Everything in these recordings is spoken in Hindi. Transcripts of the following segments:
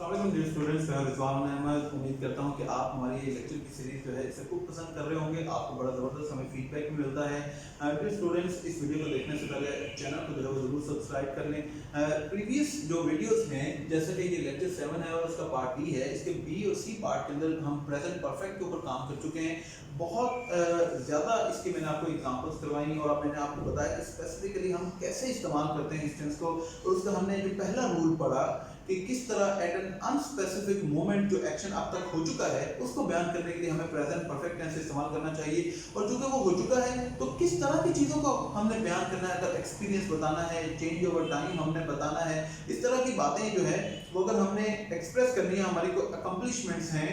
डियर स्टूडेंट्स, मैं रिजवान अहमद उम्मीद करता हूं कि आप हमारी ये लेक्चर की सीरीज जो है इसे खूब पसंद कर रहे होंगे। आपको बड़ा ज़बरदस्त हमें फीडबैक भी मिलता है। डियर स्टूडेंट्स, इस वीडियो को देखने से पहले चैनल को जो है वो ज़रूर सब्सक्राइब कर लें। प्रीवियस जो वीडियोस हैं, जैसे कि ये लेक्चर 7 है और इसका पार्ट बी है, इसके बी और सी पार्ट के अंदर हम प्रेजेंट परफेक्ट के ऊपर काम कर चुके हैं। बहुत ज़्यादा इसके मैंने आपको एग्जांपल्स करवाई और मैंने आपको बताया कि स्पेसिफिकली हम कैसे इस्तेमाल करते हैं इस टेंस को। और उसका हमने जो पहला रूल पढ़ा कि किस तरह एट एन अनस्पेसिफिक मोमेंट जो एक्शन अब तक हो चुका है उसको बयान करने के लिए हमें प्रेजेंट परफेक्ट टेंस इस्तेमाल करना चाहिए। और चूंकि वो हो चुका है तो किस तरह की चीज़ों को हमने बयान करना है, अगर एक्सपीरियंस बताना है, चेंज ओवर टाइम हमने बताना है, इस तरह की बातें जो है वो अगर हमने एक्सप्रेस करनी है, हमारी कोई अकम्पलिशमेंट्स हैं,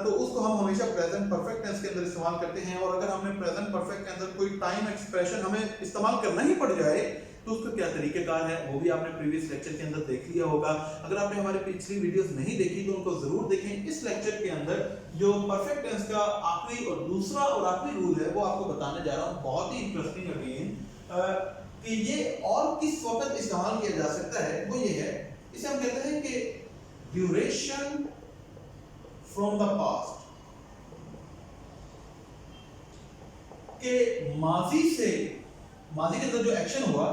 तो उसको हम हमेशा प्रेजेंट परफेक्ट टेंस के अंदर इस्तेमाल करते हैं। और अगर हमने प्रेजेंट परफेक्ट के अंदर कोई टाइम एक्सप्रेशन हमें इस्तेमाल करना ही पड़ जाए तो उसका क्या तरीकेकार है वो भी आपने प्रीवियस लेक्चर के अंदर देख लिया होगा। अगर आपने हमारी पिछली वीडियोस नहीं देखी तो उनको जरूर देखें। इस लेक्चर के अंदर जो परफेक्ट टेंस का आखिरी और दूसरा और आखिरी रूल है वो आपको बताने जा रहा हूं। बहुत ही इंटरेस्टिंग अगेन कि ये और किस वक्त इस्तेमाल किया जा सकता है वो ये है, इसे हम कहते हैं कि ड्यूरेशन फ्रॉम द पास्ट, के माजी के अंदर जो एक्शन हुआ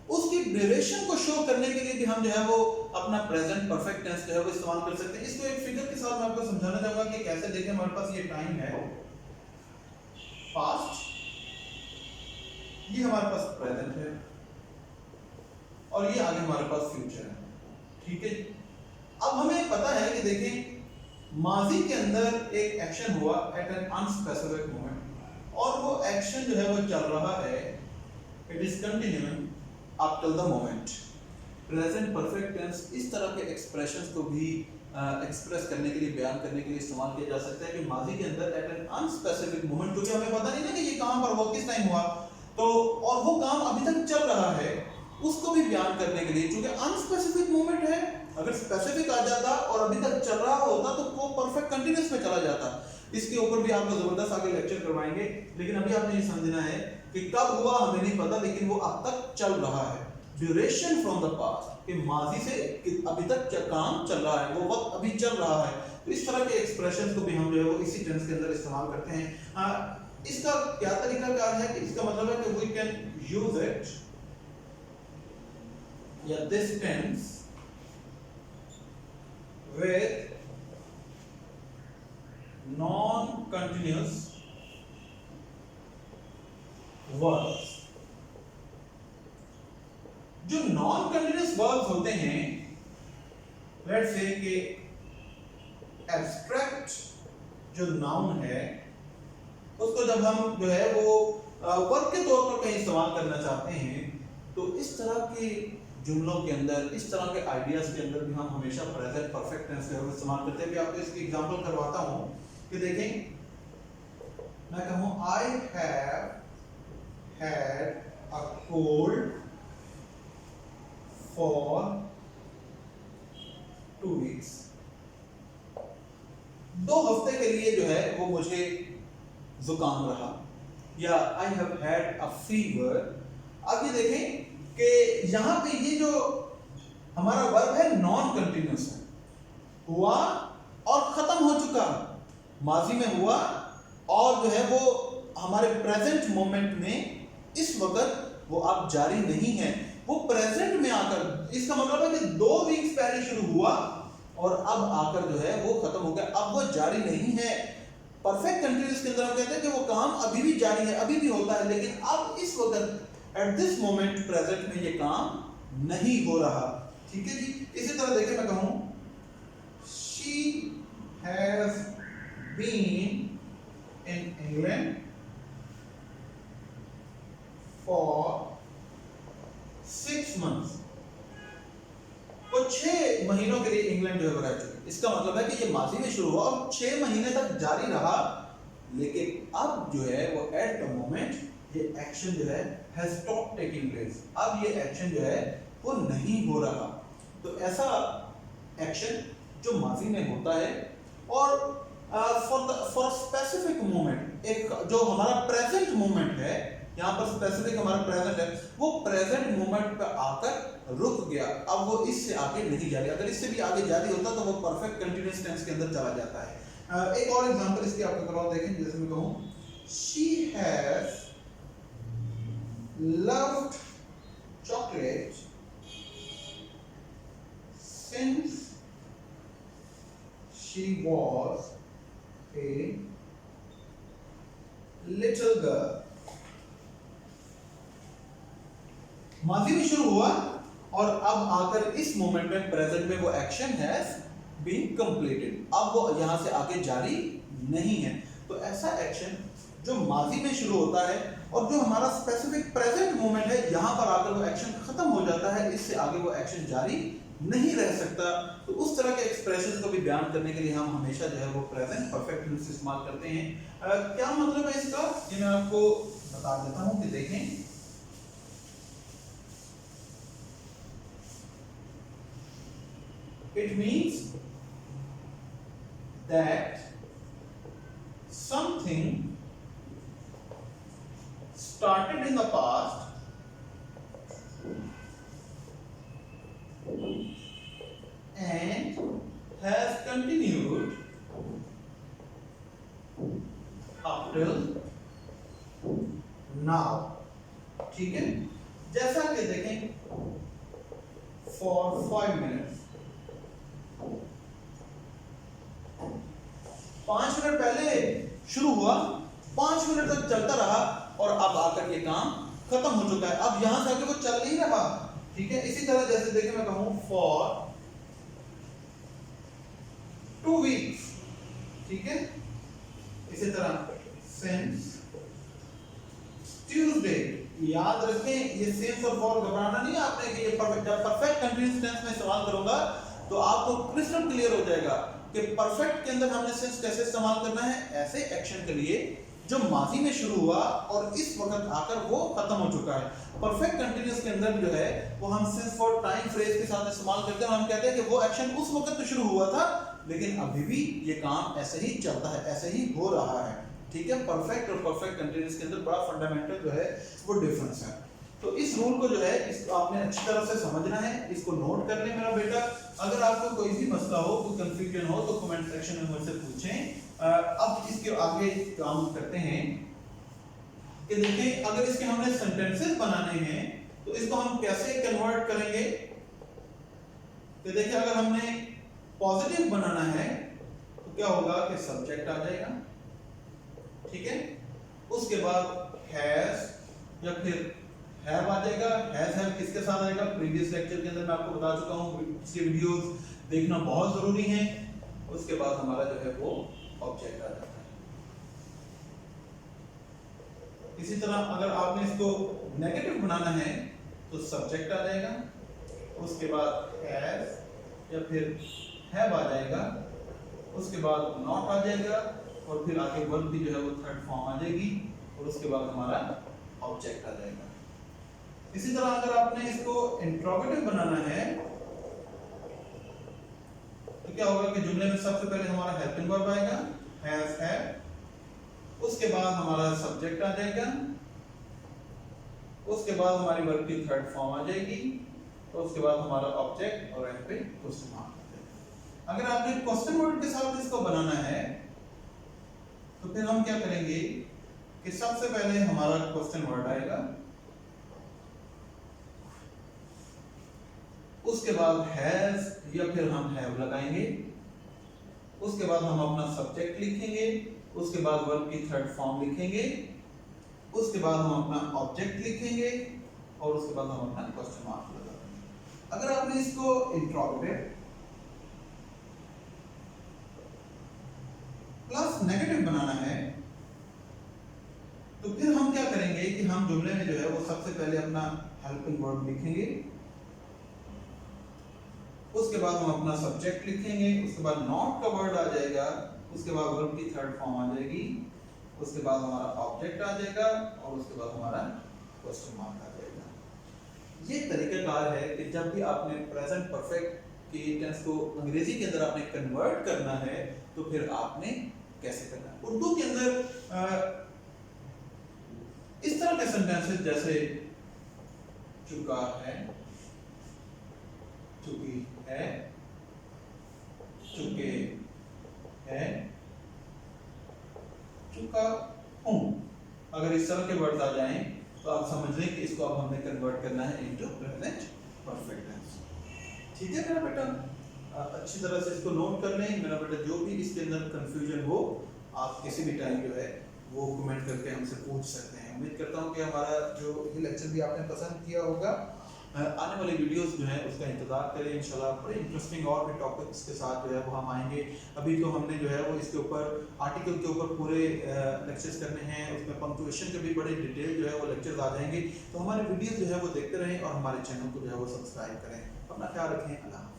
उसकी ड्यूरेशन को शो करने के लिए भी हम जो है वो अपना प्रेजेंट परफेक्ट टेंस जो है वो इस्तेमाल कर सकते हैं। इसको एक फिगर के साथ मैं आपको समझाना चाहूंगा कि कैसे। देखें, हमारे पास ये टाइम है पास्ट, ये हमारे पास प्रेजेंट है और ये आगे हमारे पास फ्यूचर है। ठीक है, अब हमें पता है कि देखें माजी के अंदर एक एक्शन हुआ एट एन अनस्पेसिफिक मोमेंट और वो एक्शन जो है वो चल रहा है, it is continuing up till the moment. Present perfect tense इस तरह के एक्सप्रेशंस को भी एक्सप्रेस करने के लिए, बयान करने के लिए इस्तेमाल किया जा सकता है कि माजी के अंदर एट एन अनस्पेसिफिक मोमेंट, क्योंकि हमें पता नहीं ना कि ये कहां पर हुआ, किस टाइम हुआ, तो और वो काम अभी तक चल रहा है, उसको भी बयान करने के लिए। क्योंकि अनस्पेसिफिक मोमेंट है, अगर स्पेसिफिक आ जाता और अभी तक चल रहा होता तो वो परफेक्ट कंटीन्यूअस में चला जाता। इसके ऊपर भी आपको जबरदस्त आगे लेक्चर करवाएंगे, लेकिन अभी आपने ये समझना है कि कब हुआ हमें नहीं पता, लेकिन वो अब तक चल रहा है। ड्यूरेशन फ्रॉम द पास्ट, कि माजी से अभी तक काम चल रहा है, वो वक्त अभी चल रहा है। तो इस तरह के एक्सप्रेशंस को भी हम जो है वो इसी टेंस के अंदर इस्तेमाल करते हैं। इसका क्या तरीकाकार है कि इसका मतलब है कि वी कैन यूज इट या this tense with non-continuous verbs। जो non-continuous verbs होते हैं, let's say कि abstract जो noun है उसको जब हम जो है वो वर्ब के तौर पर कहीं इस्तेमाल करना चाहते हैं तो इस तरह के जुमलों के अंदर, इस तरह के आइडियाज के अंदर भी हम हमेशा प्रेजेंट परफेक्ट टेंस का इस्तेमाल करते हैं। भी आपको इसकी एग्जांपल करवाता हूं कि देखें, मैं कहूं I have had a cold for 2 weeks. 2 हफ्ते के लिए जो है वो मुझे जुकाम रहा, या I have had a fever. अब ये देखें कि यहां पे ये जो हमारा वर्ब है नॉन कंटिन्यूअस है, हुआ और खत्म हो चुका, माजी में हुआ और जो है वो हमारे प्रेजेंट मोमेंट में इस वक्त वो अब जारी नहीं है, वो प्रेजेंट में आकर, इसका मतलब है कि 2 वीक्स पहले शुरू हुआ और अब आकर जो है वो खत्म हो गया, अब वो जारी नहीं है। परफेक्ट कंटिन्यूअस के अंदर हम कहते हैं कि वो काम अभी भी जारी है, अभी भी होता है, लेकिन अब इस वक्त एट दिस मोमेंट प्रेजेंट में ये काम नहीं हो रहा। ठीक है जी। इसी तरह देखिए, मैं कहूं she has been in England for 6 months। वो 6 महीनों के लिए इंग्लैंड जो है रह चुकी। इसका मतलब है कि ये माजी में शुरू हुआ और 6 महीने तक जारी रहा, लेकिन अब जो है वो एट द मोमेंट ये एक्शन जो है has stopped taking place। अब ये एक्शन जो है वो नहीं हो रहा। तो ऐसा एक्शन जो माजी में होता है और फॉर स्पेसिफिक मोमेंट, एक जो हमारा प्रेजेंट मोमेंट है यहाँ पर स्पेसिफिक हमारा प्रेजेंट है, वो प्रेजेंट मोमेंट पे आकर रुक गया, अब वो इससे आगे नहीं जा रहा। अगर इससे भी आगे जारी होता तो वो परफेक्ट कंटीन्यूअस टेंस के अंदर चला जाता है। एक और एग्जांपल इसकी आपको करवाओ, देखें। जैसे मैं कहूँ she has loved chocolate since she was a little girl। माजी में शुरू हुआ और अब आकर इस मोमेंट में प्रेजेंट में वो एक्शन हैज बीन कंप्लीटेड, अब वो यहां से आगे जारी नहीं है। तो ऐसा एक्शन जो माजी में शुरू होता है और जो हमारा स्पेसिफिक प्रेजेंट मोमेंट है, यहां पर आकर वो एक्शन खत्म हो जाता है, इससे आगे वो एक्शन जारी नहीं रह सकता। तो उस तरह के एक्सप्रेशंस को भी बयान करने के लिए हम हमेशा जो है वो प्रेजेंट परफेक्ट टेंस इस्तेमाल करते हैं। क्या मतलब है इसका, ये मैं आपको बता देता हूं कि देखें। It means that something started in the past and has continued up till now। ठीक है, जैसा कि देखें for 5 minutes, 5 मिनट पहले शुरू हुआ, 5 मिनट तक चलता रहा और अब आकर ये काम खत्म हो चुका है, अब यहां से आगे वो चल नहीं रहा। ठीक है, इसी तरह जैसे देखिए मैं कहूं for 2 weeks, ठीक है, इसी तरह since Tuesday। याद रखें ये since और for घबराना नहीं है आपने कि ये परफेक्ट, जब परफेक्ट कंटीन्यूअस टेंस में इस्तेमाल करूंगा तो आपको क्रिस्टल क्लियर हो जाएगा कि परफेक्ट के अंदर हमने सिंस कैसे इस्तेमाल करना है। ऐसे एक्शन के लिए जो माजी में शुरू हुआ और इस वक्त आकर वो खत्म हो चुका है। परफेक्ट कंटीन्यूअस के अंदर जो है वो हम सिंस फॉर टाइम फ्रेज के साथ इस्तेमाल करते हैं। हम कहते हैं कि वो एक्शन उस वक्त तो शुरू हुआ था लेकिन अभी भी ये काम ऐसे ही चलता है, ऐसे ही हो रहा है। ठीक है, परफेक्ट और परफेक्ट कंटीन्यूअस के अंदर बड़ा फंडामेंटल जो है वो डिफरेंस है। तो इस रूल को जो है इसको आपने अच्छी तरह से समझना है, इसको नोट कर ले मेरा बेटा। अगर आपको कोई भी मसला हो, कोई कंफ्यूजन हो तो कमेंट सेक्शन में मुझसे पूछें। अब इसके आगे काम करते हैं कि देखें अगर इसके हमने सेंटेंसेस बनाने हैं तो इसको हम कैसे कन्वर्ट करेंगे। तो देखिए अगर हमने पॉजिटिव बनाना है तो क्या होगा कि सब्जेक्ट आ जाएगा, ठीक है, उसके बाद हैज या फिर हैव आ जाएगा। हैज हैव किसके साथ आएगा, प्रीवियस लेक्चर के अंदर मैं आपको बता चुका हूं, इसके वीडियोस देखना बहुत जरूरी है। उसके बाद हमारा जो है वो ऑब्जेक्ट आ जाता है। इसी तरह अगर आपने इसको नेगेटिव बनाना है तो सब्जेक्ट आ जाएगा, उसके बाद हैज या फिर हैव आ जाएगा, उसके बाद नॉट आ जाएगा और फिर आगे वर्ब भी जो है वो थर्ड फॉर्म आ जाएगी और उसके बाद हमारा ऑब्जेक्ट आ जाएगा। इसी तरह अगर आपने इसको इंट्रोगेटिव बनाना है तो क्या होगा कि जुमले में सबसे पहले हमारा हेल्पिंग वर्ब आएगा, हैज हैव, उसके बाद हमारा सब्जेक्ट आ जाएगा, उसके बाद हमारी वर्ब की थर्ड फॉर्म आ जाएगी और उसके बाद हमारा ऑब्जेक्ट और एंड पे क्वेश्चन मार्क आ जाएगा। अगर आपने क्वेश्चन वर्ड के साथ इसको बनाना है तो फिर हम क्या करेंगे कि सबसे पहले हमारा क्वेश्चन वर्ड आएगा, उसके बाद हैज या फिर हम हैव लगाएंगे, उसके बाद हम अपना सब्जेक्ट लिखेंगे, उसके बाद वर्ब की थर्ड फॉर्म लिखेंगे, उसके बाद हम अपना ऑब्जेक्ट लिखेंगे और उसके बाद हम अपना क्वेश्चन मार्क लगाएंगे। अगर आपने इसको इंट्रोगेटिव प्लस नेगेटिव बनाना है तो फिर हम क्या करेंगे कि हम जुमले में जो है वो सबसे पहले अपना हेल्पिंग वर्ब लिखेंगे, उसके बाद हम अपना सब्जेक्ट लिखेंगे, उसके बाद नॉट का वर्ड आ जाएगा, उसके बाद वर्ब की थर्ड फॉर्म आ जाएगी, उसके बाद हमारा ऑब्जेक्ट आ जाएगा और उसके बाद हमारा क्वेश्चन मार्क आ जाएगा। ये तरीकाकार है कि जब भी आपने प्रेजेंट परफेक्ट की टेंस को अंग्रेजी के अंदर आपने कन्वर्ट करना है तो फिर आपने कैसे करना है। उर्दू के अंदर इस तरह के सेंटेंसेस जैसे चुका है, चुकी है, चुके हैं, चुका हूं, अगर इस तरह के वर्ड्स आ जाएं तो आप समझ लें कि इसको अब हमने कन्वर्ट करना है इनटू प्रेजेंट परफेक्ट टेंस। ठीक है मेरा बेटा, अच्छी तरह से इसको नोट कर लें मेरा बेटा। जो भी इसके अंदर कंफ्यूजन हो आप किसी भी टाइम जो है वो कमेंट करके हमसे पूछ सकते हैं। उम्मीद करता हूँ कि हमारा जो ये लेक्चर भी आपने पसंद किया होगा। आने वाली वीडियोस जो है उसका इंतजार करें, इंशाल्लाह बड़े इंटरेस्टिंग और भी टॉपिक्स के साथ जो है वो हम आएंगे। अभी तो हमने जो है वो इसके ऊपर आर्टिकल के ऊपर पूरे लेक्चर्स करने हैं, उसमें पंक्चुएशन के भी बड़े डिटेल जो है वो लेक्चर्स आ जाएंगे। तो हमारे वीडियोस जो है वो देखते रहें और हमारे चैनल को जो है वो सब्सक्राइब करें। अपना ख्याल रखें। अल्लाह।